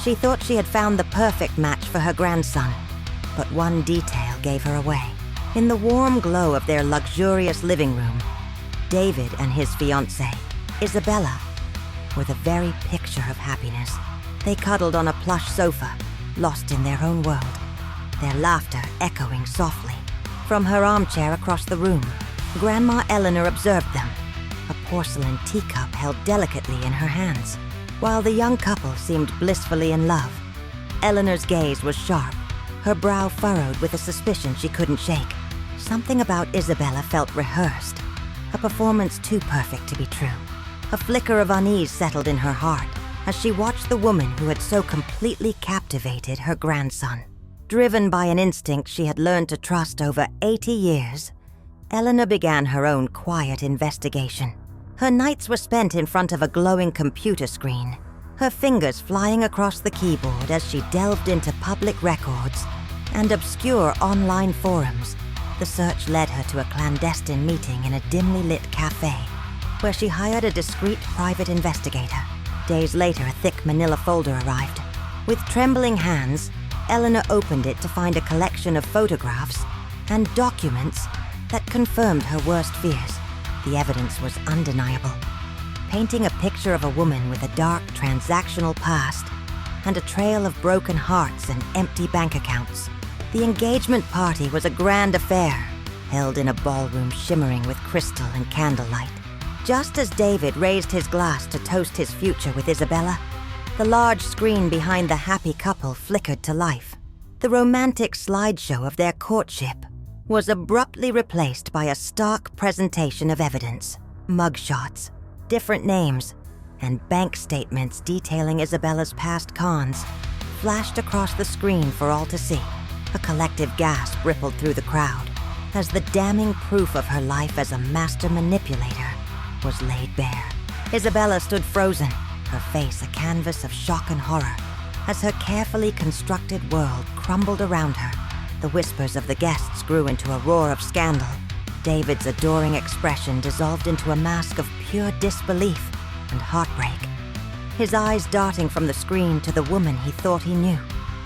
She thought she had found the perfect match for her grandson, but one detail gave her away. In the warm glow of their luxurious living room, David and his fiancée, Isabella, were the very picture of happiness. They cuddled on a plush sofa, lost in their own world, their laughter echoing softly. From her armchair across the room, Grandma Eleanor observed them, a porcelain teacup held delicately in her hands. While the young couple seemed blissfully in love, Eleanor's gaze was sharp, her brow furrowed with a suspicion she couldn't shake. Something about Isabella felt rehearsed, a performance too perfect to be true. A flicker of unease settled in her heart as she watched the woman who had so completely captivated her grandson. Driven by an instinct she had learned to trust over 80 years, Eleanor began her own quiet investigation. Her nights were spent in front of a glowing computer screen, her fingers flying across the keyboard as she delved into public records and obscure online forums. The search led her to a clandestine meeting in a dimly lit cafe, where she hired a discreet private investigator. Days later, a thick manila folder arrived. With trembling hands, Eleanor opened it to find a collection of photographs and documents that confirmed her worst fears. The evidence was undeniable, painting a picture of a woman with a dark transactional past and a trail of broken hearts and empty bank accounts. The engagement party was a grand affair, held in a ballroom shimmering with crystal and candlelight. Just as David raised his glass to toast his future with Isabella, the large screen behind the happy couple flickered to life. The romantic slideshow of their courtship was abruptly replaced by a stark presentation of evidence. Mugshots, different names, and bank statements detailing Isabella's past cons flashed across the screen for all to see. A collective gasp rippled through the crowd as the damning proof of her life as a master manipulator was laid bare. Isabella stood frozen, her face a canvas of shock and horror, as her carefully constructed world crumbled around her. The whispers of the guests grew into a roar of scandal. David's adoring expression dissolved into a mask of pure disbelief and heartbreak, his eyes darting from the screen to the woman he thought he knew.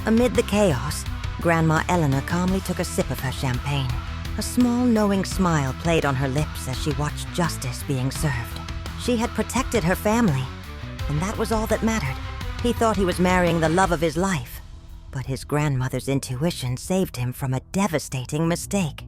Amid the chaos, Grandma Eleanor calmly took a sip of her champagne. A small, knowing smile played on her lips as she watched justice being served. She had protected her family, and that was all that mattered. He thought he was marrying the love of his life, but his grandmother's intuition saved him from a devastating mistake.